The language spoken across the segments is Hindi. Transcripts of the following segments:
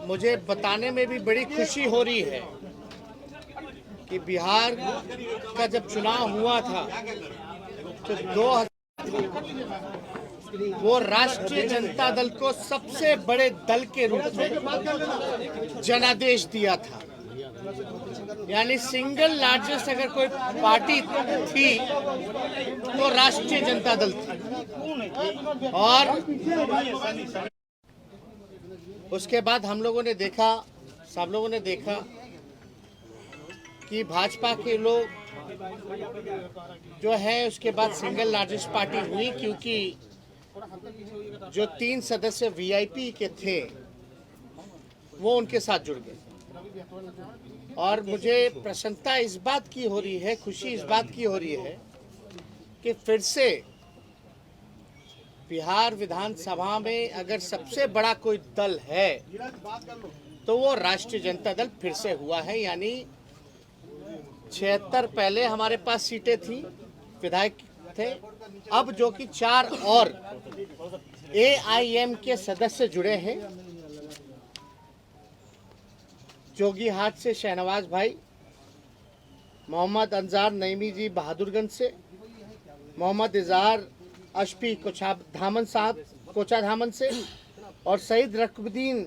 मुझे बताने में भी बड़ी खुशी हो रही है कि बिहार का जब चुनाव हुआ था तो 2000 वो राष्ट्रीय जनता दल को सबसे बड़े दल के रूप में जनादेश दिया था। यानी सिंगल लार्जेस्ट अगर कोई पार्टी थी तो राष्ट्रीय जनता दल थी। और उसके बाद हम लोगों ने देखा, सब लोगों ने देखा कि भाजपा के लोग जो है उसके बाद सिंगल लार्जेस्ट पार्टी हुई, क्योंकि जो 3 सदस्य वीआईपी के थे वो उनके साथ जुड़ गए। और मुझे प्रसन्नता इस बात की हो रही है, खुशी इस बात की हो रही है कि फिर से बिहार विधानसभा में अगर सबसे बड़ा कोई दल है तो वो राष्ट्रीय जनता दल फिर से हुआ है। यानी 76 पहले हमारे पास सीटें थी, विधायक थे, अब जो कि 4 और एआईएम के सदस्य जुड़े हैं। जोगीहाट से शहनवाज भाई, मोहम्मद अंजार नईमी जी बहादुरगंज से, मोहम्मद इजहार अशफी कोचाधामन साहब कोचाधामन से, और सईद रकनुद्दीन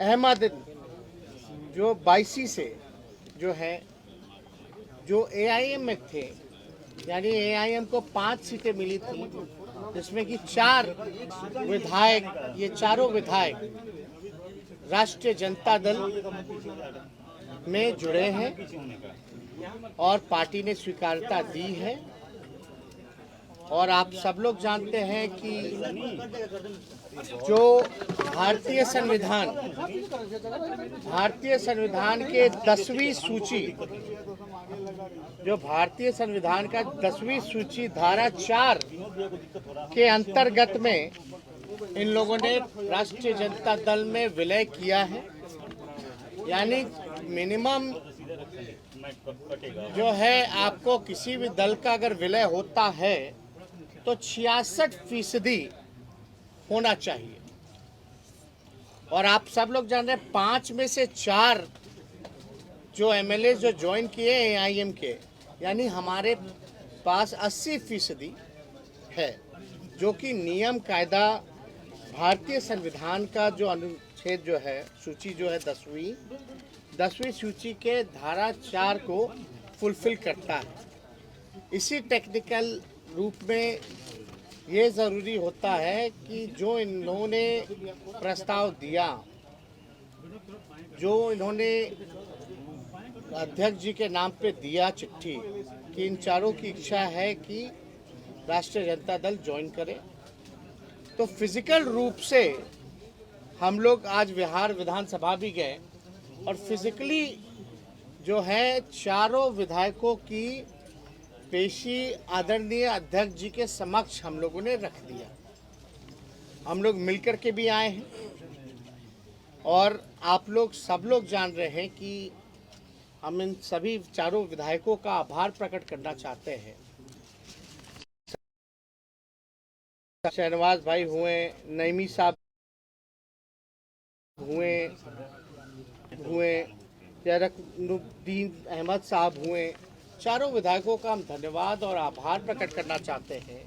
अहमद जो 22 से जो है, जो एआईएम में थे। यानी एआईएम को 5 सीटें मिली थी, जिसमें कि 4 विधायक, ये चारों विधायक राष्ट्रीय जनता दल में जुड़े हैं और पार्टी ने स्वीकार्यता दी है। और आप सब लोग जानते हैं कि जो भारतीय संविधान के 10वीं सूची, जो भारतीय संविधान का 10वीं सूची धारा 4 के अंतर्गत में इन लोगों ने राष्ट्रीय जनता दल में विलय किया है। यानी मिनिमम जो है, आपको किसी भी दल का अगर विलय होता है तो 66% होना चाहिए। और आप सब लोग जान रहे हैं 5 में से 4 जो एमएलए जो ज्वाइन किए एआईएम के, यानी हमारे पास 80% है, जो कि नियम कायदा भारतीय संविधान का जो अनुच्छेद जो है, सूची जो है 10वीं सूची के धारा 4 को फुलफिल करता है। इसी टेक्निकल रूप में ये ज़रूरी होता है कि जो इन्होंने प्रस्ताव दिया, जो इन्होंने अध्यक्ष जी के नाम पे दिया चिट्ठी, कि इन चारों की इच्छा है कि राष्ट्रीय जनता दल ज्वाइन करे, तो फिजिकल रूप से हम लोग आज बिहार विधानसभा भी गए और फिजिकली जो है चारों विधायकों की पेशी आदरणीय अध्यक्ष जी के समक्ष हम लोगों ने रख दिया। हम लोग मिलकर के भी आए हैं और आप लोग सब लोग जान रहे हैं कि हम इन सभी चारों विधायकों का आभार प्रकट करना चाहते हैं। शहनवाज भाई हुए, नईमी साहब हुए, रकनुद्दीन अहमद साहब हुए, चारों विधायकों का हम धन्यवाद और आभार प्रकट करना चाहते हैं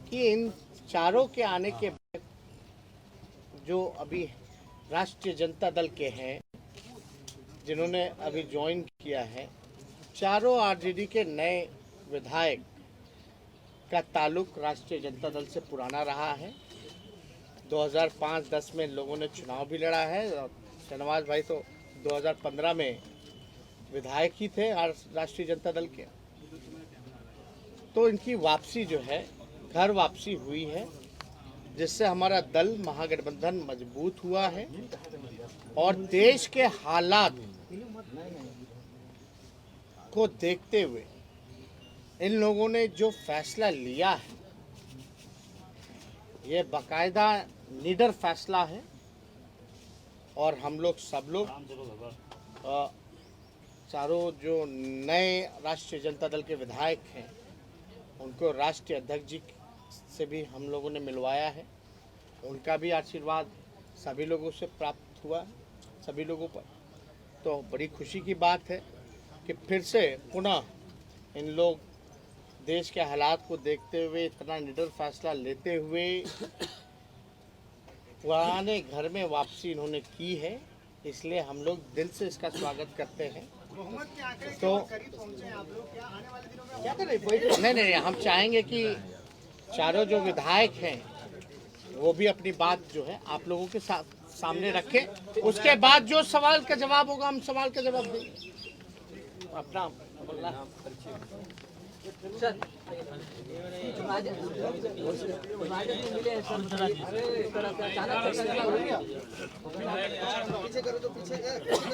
कि इन चारों के आने के बाद जो अभी राष्ट्रीय जनता दल के हैं, जिन्होंने अभी ज्वाइन किया है, चारों आरजेडी के नए विधायक का ताल्लुक राष्ट्रीय जनता दल से पुराना रहा है। 2005-10 में लोगों ने चुनाव भी लड़ा है और शहनवाज भाई तो 2015 में विधायक ही थे राष्ट्रीय जनता दल के। तो इनकी वापसी जो है, घर वापसी हुई है, जिससे हमारा दल महागठबंधन मजबूत हुआ है। और देश के हालात को देखते हुए इन लोगों ने जो फैसला लिया है, ये बाकायदा निडर फैसला है। और हम लोग सब लोग चारों जो नए राष्ट्रीय जनता दल के विधायक हैं, उनको राष्ट्रीय अध्यक्ष जी से भी हम लोगों ने मिलवाया है उनका भी आशीर्वाद सभी लोगों से प्राप्त हुआ, सभी लोगों पर। तो बड़ी खुशी की बात है कि फिर से पुनः इन लोग देश के हालात को देखते हुए इतना निडर फैसला लेते हुए पुराने घर में वापसी इन्होंने की है, इसलिए हम लोग दिल से इसका स्वागत करते हैं। तो क्या कर रहे? नहीं, हम चाहेंगे कि चारों जो विधायक हैं वो भी अपनी बात जो है आप लोगों के सामने रखें। उसके बाद जो सवाल का जवाब होगा हम सवाल का जवाब देंगे। अपना सर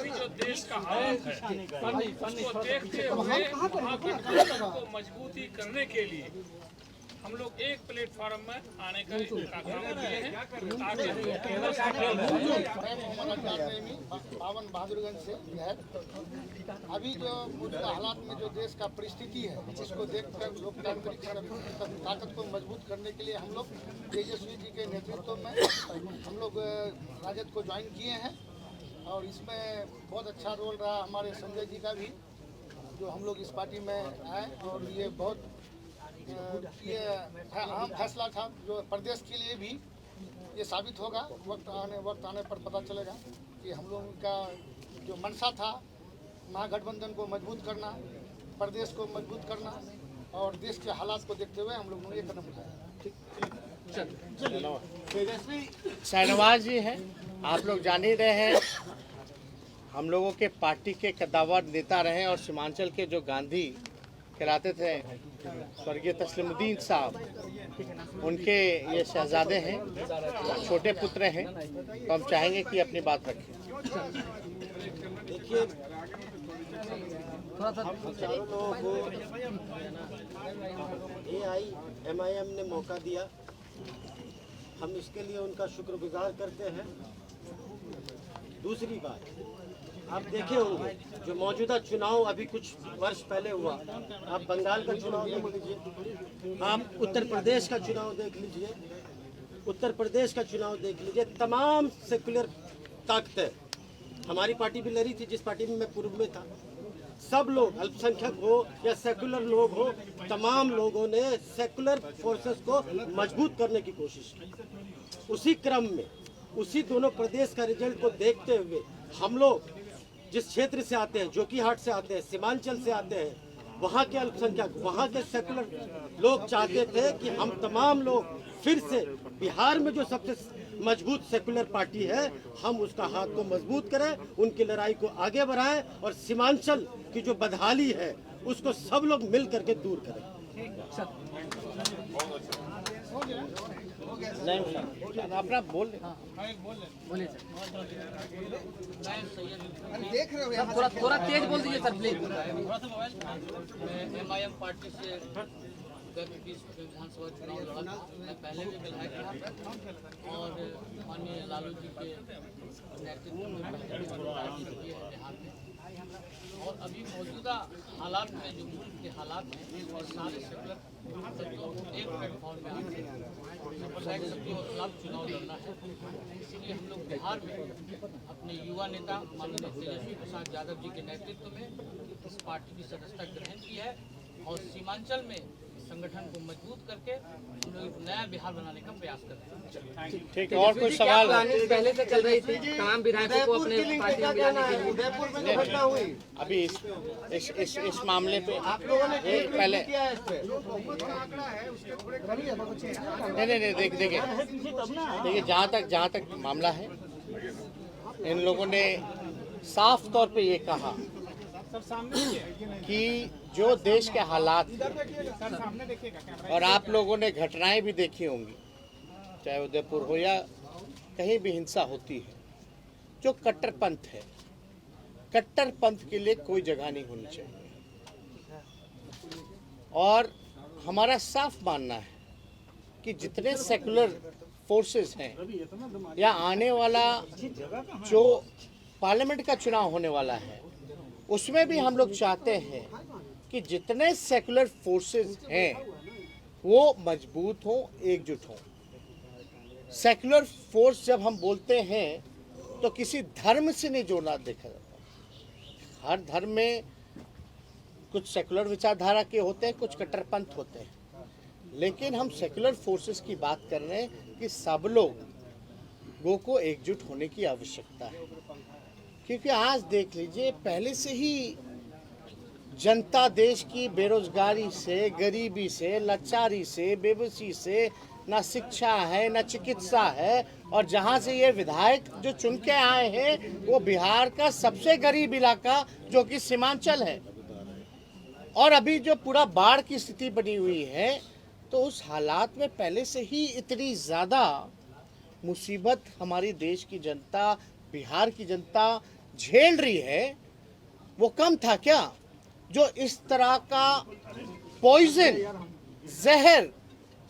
जो देश का हालत है उसको देखते हुए को मजबूती करने के लिए हम लोग एक प्लेटफॉर्म में आने का काम किए हैं बावन बहादुरगंज से है। अभी जो मौजूदा हालात में जो देश का परिस्थिति है जिसको देखकर लोकतांत्रिक ताकत को मजबूत करने के लिए हम लोग तेजस्वी जी के नेतृत्व में हम लोग राजद को ज्वाइन किए हैं और इसमें बहुत अच्छा रोल रहा हमारे संजय जी का भी, जो हम लोग इस पार्टी में आए और ये बहुत ये अहम फैसला था जो प्रदेश के लिए भी ये साबित होगा। वक्त आने पर पता चलेगा कि हम लोगों का जो मंशा था महागठबंधन को मजबूत करना, प्रदेश को मजबूत करना और देश के हालात को देखते हुए हम लोगों ने ये कदम उठाया। तेजस्वी शाहनवाज जी हैं, आप लोग जान ही रहे हैं, हम लोगों के पार्टी के कद्दावर नेता रहे और सीमांचल के जो गांधी कहलाते थे स्वर्गीय तस्लीमुद्दीन साहब, उनके ये शहजादे हैं, छोटे पुत्र हैं। तो हम चाहेंगे कि अपनी बात रखें। देखिए, हम चारों लोगों को AIMIM ने मौका दिया, हम इसके लिए उनका शुक्रगुजार करते हैं। दूसरी बात, आप देखे होंगे जो मौजूदा चुनाव अभी कुछ वर्ष पहले हुआ, आप बंगाल का चुनाव देख लीजिए, आप उत्तर प्रदेश का चुनाव देख लीजिए, उत्तर प्रदेश का चुनाव देख लीजिए, तमाम सेकुलर ताकतें, हमारी पार्टी भी लड़ी थी जिस पार्टी में मैं पूर्व में था, सब लोग अल्पसंख्यक हो या सेकुलर लोग हो, तमाम लोगों ने सेकुलर फोर्सेस को मजबूत करने की कोशिश की। उसी क्रम में उसी दोनों प्रदेश का रिजल्ट को देखते हुए हम लोग जिस क्षेत्र से आते हैं, जोकीहाट से आते हैं, सीमांचल से आते हैं, वहाँ के अल्पसंख्यक, वहाँ के सेकुलर लोग चाहते थे कि हम तमाम लोग फिर से बिहार में जो सबसे मजबूत सेकुलर पार्टी है हम उसका हाथ को मजबूत करें, उनकी लड़ाई को आगे बढ़ाएं और सीमांचल की जो बदहाली है उसको सब लोग मिल करके दूर करें। अपना बोल बोलिए सर। देख रहे हो थोड़ा तेज बोल दीजिए सर प्लीज। MIM पार्टी से गत 20 विधानसभा चुनाव लड़ा था, मैं पहले भी विधायक था और माननीय लालू जी के नेतृत्व में पहले भी राजनीति की है बिहार में। और अभी मौजूदा हालात में जो मुल्क के हालात हैं और सारे सेकुलर एक प्लेटफॉर्म में आके सांप्रदायिक शक्ति और खिलाफ चुनाव लड़ना है। इसीलिए हम लोग बिहार में अपने युवा नेता माननीय तेजस्वी प्रसाद यादव जी के नेतृत्व में इस पार्टी की सदस्यता ग्रहण की है और सीमांचल में संगठन को मजबूत करके हम लोग नया बिहार बनाने का प्रयास कर रहे हैं। ठीक है, और कोई सवाल? पहले से चल रही थी तमाम विधायकों को अपने पार्टी में मिलाने के लिए। उदयपुर में जो घटना हुई, अभी इस मामले पे आप लोगों ने पहले नहीं देखिए जहाँ तक मामला है, इन लोगों ने साफ तौर पे ये कहा कि जो देश के हालात और आप लोगों ने घटनाएं भी देखी होंगी, चाहे उदयपुर हो या कहीं भी हिंसा होती है, जो कट्टरपंथ है, कट्टरपंथ के लिए कोई जगह नहीं होनी चाहिए। और हमारा साफ मानना है कि जितने सेकुलर फोर्सेस हैं या आने वाला जो पार्लियामेंट का चुनाव होने वाला है उसमें भी हम लोग चाहते हैं कि जितने सेकुलर फोर्सेस हैं वो मजबूत हों, एकजुट हों। सेक्युलर फोर्स जब हम बोलते हैं तो किसी धर्म से नहीं जोड़ना देखा जाता। हर धर्म में कुछ सेक्युलर विचारधारा के होते हैं, कुछ कट्टरपंथ होते हैं, लेकिन हम सेक्युलर फोर्सेस की बात कर रहे हैं कि सब लोगों को एकजुट होने की आवश्यकता है। क्योंकि आज देख लीजिए, पहले से ही जनता देश की बेरोजगारी से, गरीबी से, लाचारी से, बेबसी से, ना शिक्षा है ना चिकित्सा है, और जहां से ये विधायक जो चुन के आए हैं वो बिहार का सबसे गरीब इलाका जो कि सीमांचल है, और अभी जो पूरा बाढ़ की स्थिति बनी हुई है, तो उस हालात में पहले से ही इतनी ज़्यादा मुसीबत हमारी देश की जनता, बिहार की जनता झेल रही है। वो कम था क्या जो इस तरह का पॉइजन, जहर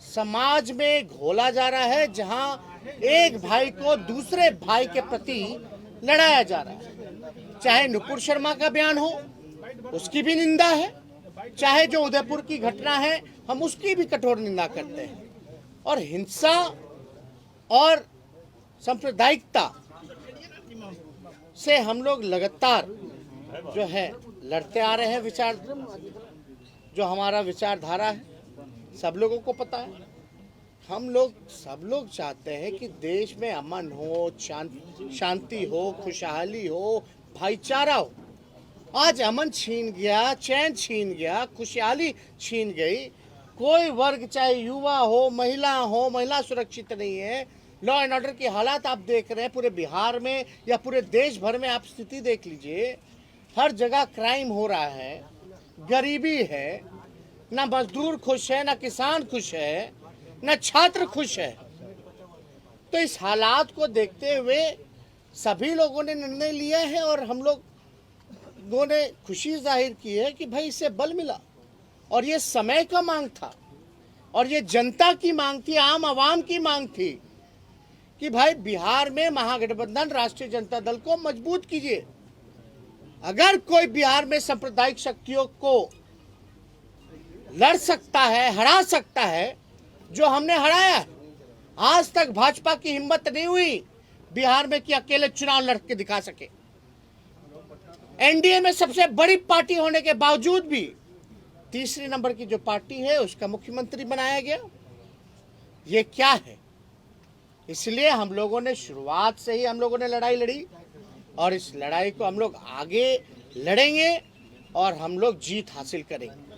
समाज में घोला जा रहा है, जहां एक भाई को दूसरे भाई के प्रति लड़ाया जा रहा है। चाहे नुपुर शर्मा का बयान हो, उसकी भी निंदा है, चाहे जो उदयपुर की घटना है हम उसकी भी कठोर निंदा करते हैं, और हिंसा और सांप्रदायिकता से हम लोग लगातार जो है लड़ते आ रहे हैं। विचार जो हमारा विचारधारा है सब लोगों को पता है। सब लोग चाहते हैं कि देश में अमन हो, शांति हो, खुशहाली हो, भाईचारा हो। आज अमन छीन गया, चैन छीन गया, खुशहाली छीन गई। कोई वर्ग, चाहे युवा हो, महिला सुरक्षित नहीं है। लॉ एंड ऑर्डर की हालात आप देख रहे हैं पूरे बिहार में या पूरे देश भर में। आप स्थिति देख लीजिए, हर जगह क्राइम हो रहा है, गरीबी है, ना मजदूर खुश है, ना किसान खुश है, ना छात्र खुश है। तो इस हालात को देखते हुए सभी लोगों ने निर्णय लिया है, और हम लोगों ने खुशी जाहिर की है कि भाई इससे बल मिला, और ये समय का मांग था, और ये जनता की मांग थी, आम आवाम की मांग थी कि भाई बिहार में महागठबंधन राष्ट्रीय जनता दल को मजबूत कीजिए। अगर कोई बिहार में सांप्रदायिक शक्तियों को लड़ सकता है, हरा सकता है, जो हमने हराया है। आज तक भाजपा की हिम्मत नहीं हुई बिहार में कि अकेले चुनाव लड़ के दिखा सके। एनडीए में सबसे बड़ी पार्टी होने के बावजूद भी तीसरे नंबर की जो पार्टी है उसका मुख्यमंत्री बनाया गया। ये क्या है? इसलिए हम लोगों ने शुरुआत से ही हम लोगों ने लड़ाई लड़ी, और इस लड़ाई को हम लोग आगे लड़ेंगे और हम लोग जीत हासिल करेंगे।